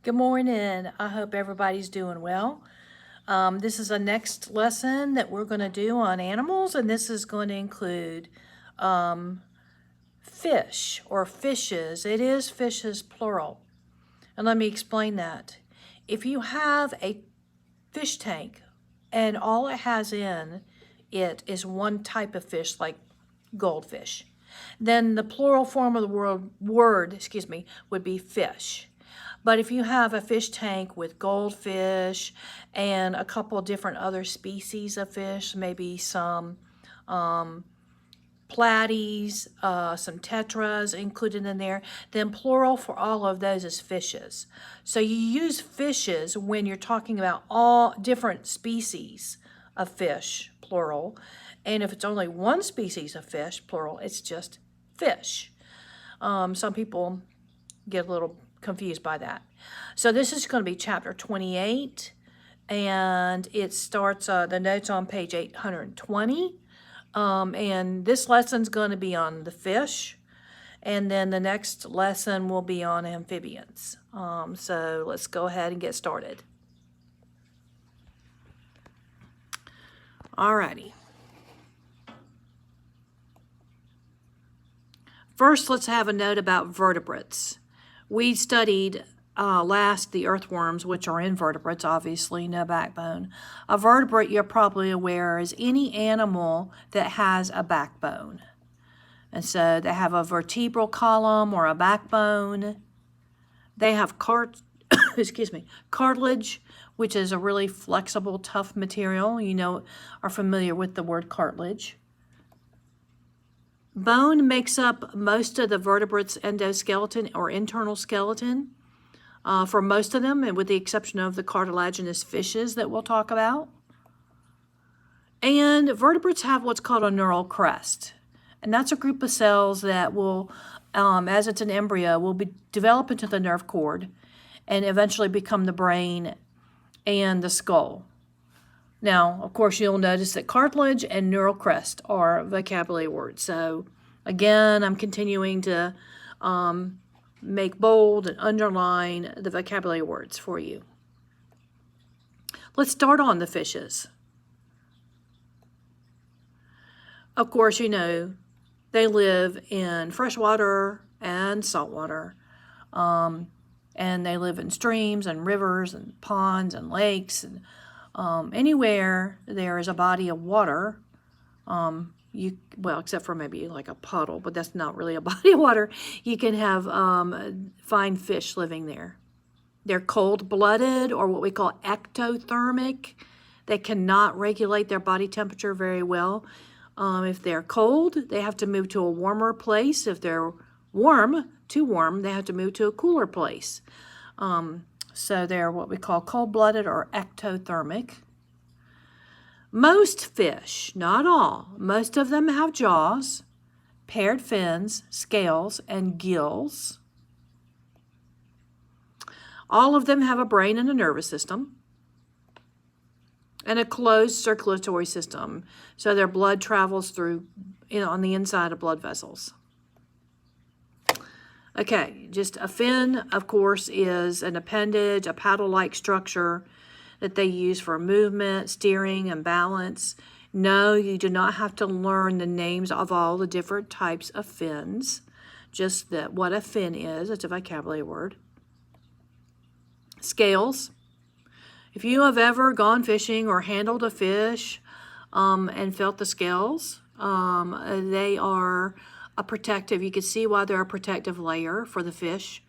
Good morning. I hope everybody's doing well. This is a next lesson that we're going to do on animals, and this is going to include fish or fishes. It is fishes plural. And let me explain that. If you have a fish tank and all it has in it is one type of fish, like goldfish, then the plural form of the word would be fish. But if you have a fish tank with goldfish and a couple different other species of fish, maybe some platies, some tetras included in there, then plural for all of those is fishes. So you use fishes when you're talking about all different species of fish, plural. And if it's only one species of fish, plural, it's just fish. Some people get a little confused by that. So this is going to be chapter 28, and it starts, the notes on page 820. And this lesson's going to be on the fish, and then the next lesson will be on amphibians. So let's go ahead and get started. Alrighty. First, let's have a note about vertebrates. We studied last the earthworms, which are invertebrates, obviously, no backbone. A vertebrate, you're probably aware, is any animal that has a backbone. And so they have a vertebral column or a backbone. They have cartilage, which is a really flexible, tough material. You know, are familiar with the word cartilage. Bone makes up most of the vertebrate's endoskeleton or internal skeleton for most of them, and with the exception of the cartilaginous fishes that we'll talk about. And vertebrates have what's called a neural crest. And that's a group of cells that will, as it's an embryo, will develop into the nerve cord and eventually become the brain and the skull. Now, of course, you'll notice that cartilage and neural crest are vocabulary words. So, again, I'm continuing to make bold and underline the vocabulary words for you. Let's start on the fishes. Of course, you know, they live in freshwater and saltwater. And they live in streams and rivers and ponds and lakes and anywhere there is a body of water, except for maybe like a puddle, but that's not really a body of water, you can have fine fish living there. They're cold-blooded, or what we call ectothermic. They cannot regulate their body temperature very well. If they're cold, they have to move to a warmer place. If they're too warm, they have to move to a cooler place. So they're what we call cold-blooded or ectothermic. Most fish, not all, most of them have jaws, paired fins, scales, and gills. All of them have a brain and a nervous system and a closed circulatory system. So their blood travels through, on the inside of blood vessels. Okay, just a fin, of course, is an appendage, a paddle-like structure that they use for movement, steering, and balance. No, you do not have to learn the names of all the different types of fins, just that what a fin is. It's a vocabulary word. Scales. If you have ever gone fishing or handled a fish and felt the scales, they are a protective, you can see why they're a protective layer for the fish.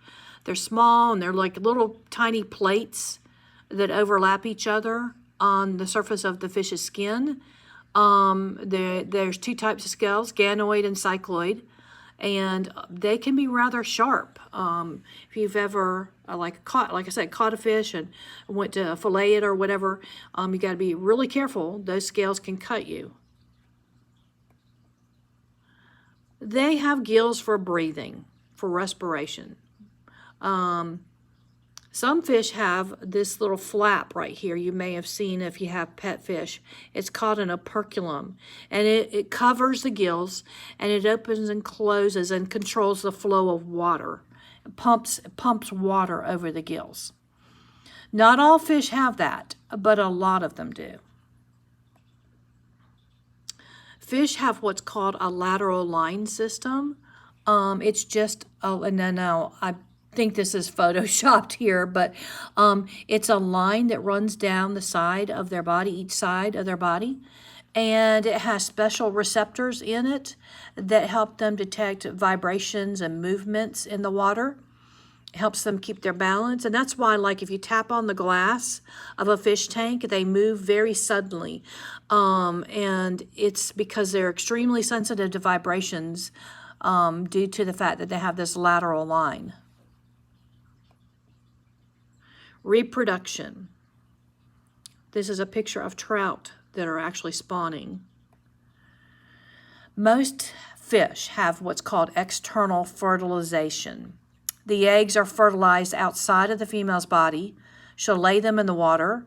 They're small and they're like little tiny plates that overlap each other on the surface of the fish's skin. There's two types of scales, ganoid and cycloid, and they can be rather sharp. If you've ever caught a fish and went to fillet it or whatever, you got to be really careful. Those scales can cut you. They have gills for breathing, for respiration. Some fish have this little flap right here. You may have seen if you have pet fish. It's called an operculum, and it covers the gills, and it opens and closes and controls the flow of water. It pumps water over the gills. Not all fish have that, but a lot of them do. Fish have what's called a lateral line system. It's just, no, I think this is photoshopped here, but it's a line that runs down the side of their body, each side of their body, and it has special receptors in it that help them detect vibrations and movements in the water. It helps them keep their balance, and that's why, like, if you tap on the glass of a fish tank, they move very suddenly, and it's because they're extremely sensitive to vibrations due to the fact that they have this lateral line. Reproduction. This is a picture of trout that are actually spawning. Most fish have what's called external fertilization. The eggs are fertilized outside of the female's body. She'll lay them in the water,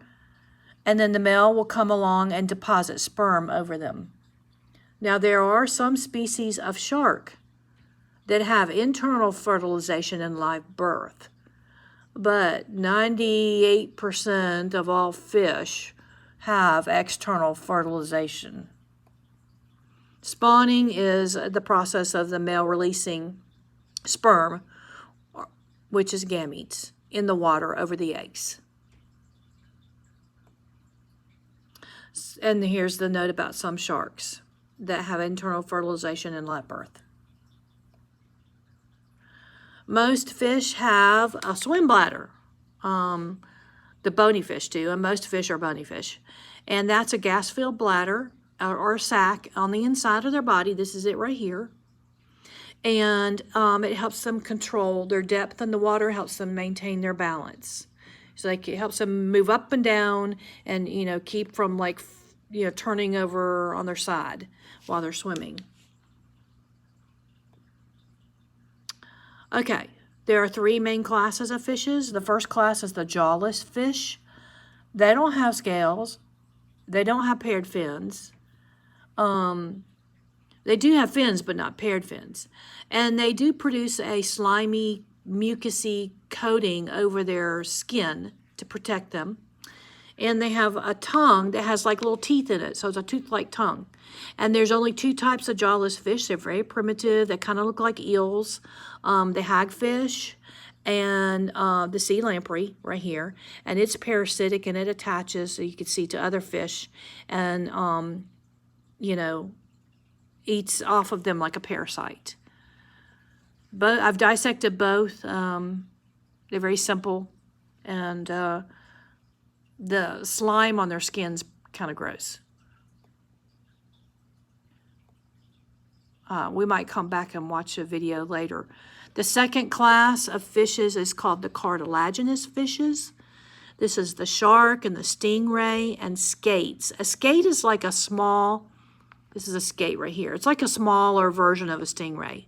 and then the male will come along and deposit sperm over them. Now, there are some species of shark that have internal fertilization and live birth, but 98% of all fish have external fertilization. Spawning is the process of the male releasing sperm, which is gametes, in the water over the eggs. And here's the note about some sharks that have internal fertilization and live birth. Most fish have a swim bladder. The bony fish do, and most fish are bony fish. And that's a gas-filled bladder or sac on the inside of their body. This is it right here. And it helps them control their depth in the water, helps them maintain their balance. So like it helps them move up and down and, keep from turning over on their side while they're swimming. Okay, there are three main classes of fishes. The first class is the jawless fish. They don't have scales. They don't have paired fins. They do have fins, but not paired fins. And they do produce a slimy, mucousy coating over their skin to protect them. And they have a tongue that has like little teeth in it, so it's a tooth-like tongue. And there's only two types of jawless fish. They're very primitive. They kind of look like eels. The hagfish and the sea lamprey right here. And it's parasitic and it attaches, so you can see, to other fish. And, eats off of them like a parasite. But I've dissected both. They're very simple, and the slime on their skin's kind of gross. We might come back and watch a video later. The second class of fishes is called the cartilaginous fishes. This is the shark and the stingray and skates. A skate is like a small, this is a skate right here. It's like a smaller version of a stingray.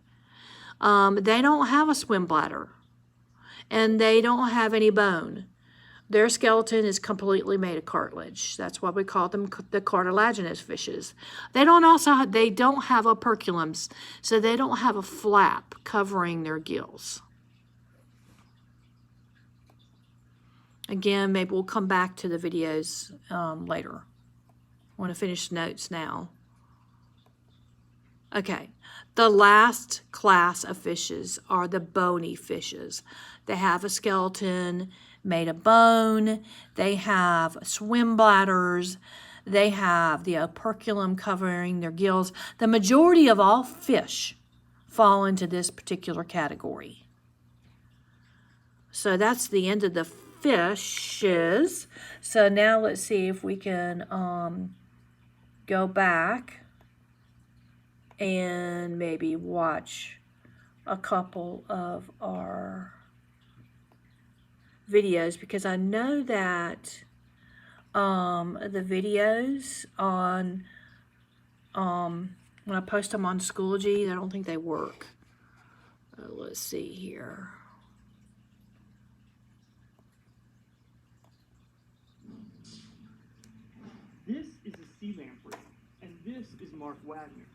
They don't have a swim bladder, and they don't have any bone. Their skeleton is completely made of cartilage. That's why we call them the cartilaginous fishes. They don't have operculums, so they don't have a flap covering their gills. Again, maybe we'll come back to the videos later. I want to finish notes now. Okay, the last class of fishes are the bony fishes. They have a skeleton made of bone. They have swim bladders. They have the operculum covering their gills. The majority of all fish fall into this particular category. So that's the end of the fishes. So now let's see if we can go back and maybe watch a couple of our videos, because I know that the videos on when I post them on Schoology, I don't think they work. Let's see here. This is a sea lamprey, and this is Mark Wagner.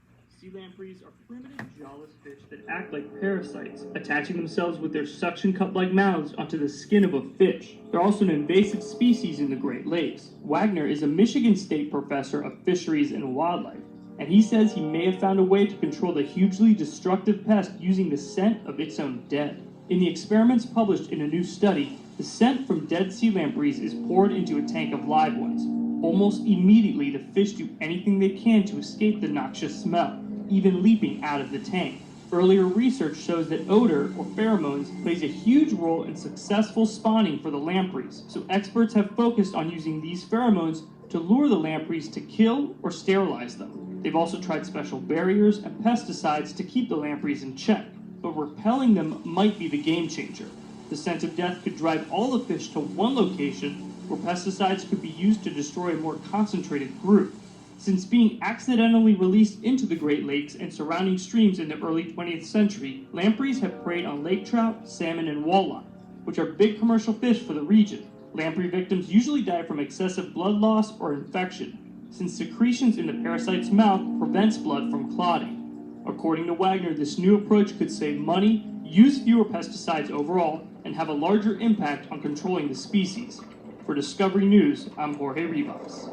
Sea lampreys are primitive jawless fish that act like parasites, attaching themselves with their suction cup-like mouths onto the skin of a fish. They're also an invasive species in the Great Lakes. Wagner is a Michigan State professor of fisheries and wildlife, and he says he may have found a way to control the hugely destructive pest using the scent of its own dead. In the experiments published in a new study, the scent from dead sea lampreys is poured into a tank of live ones. Almost immediately, the fish do anything they can to escape the noxious smell, even leaping out of the tank. Earlier research shows that odor, or pheromones, plays a huge role in successful spawning for the lampreys, so experts have focused on using these pheromones to lure the lampreys to kill or sterilize them. They've also tried special barriers and pesticides to keep the lampreys in check, but repelling them might be the game changer. The scent of death could drive all the fish to one location where pesticides could be used to destroy a more concentrated group. Since being accidentally released into the Great Lakes and surrounding streams in the early 20th century, lampreys have preyed on lake trout, salmon, and walleye, which are big commercial fish for the region. Lamprey victims usually die from excessive blood loss or infection, since secretions in the parasite's mouth prevents blood from clotting. According to Wagner, this new approach could save money, use fewer pesticides overall, and have a larger impact on controlling the species. For Discovery News, I'm Jorge Rivas.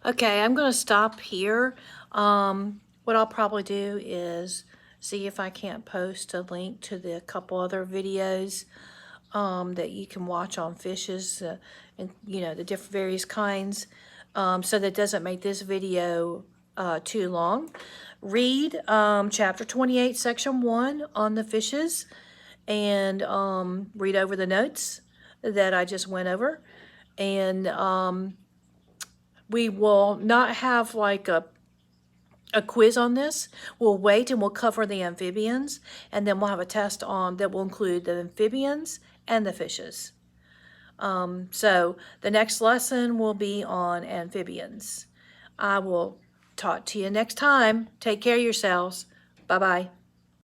Okay, I'm going to stop here. What I'll probably do is see if I can't post a link to the couple other videos that you can watch on fishes and the different various kinds, so that doesn't make this video too long. Read chapter 28 section 1 on the fishes, and read over the notes that I just went over, and we will not have like a quiz on this. We'll wait and we'll cover the amphibians, and then we'll have a test on that will include the amphibians and the fishes. So the next lesson will be on amphibians. I will talk to you next time. Take care of yourselves. Bye-bye.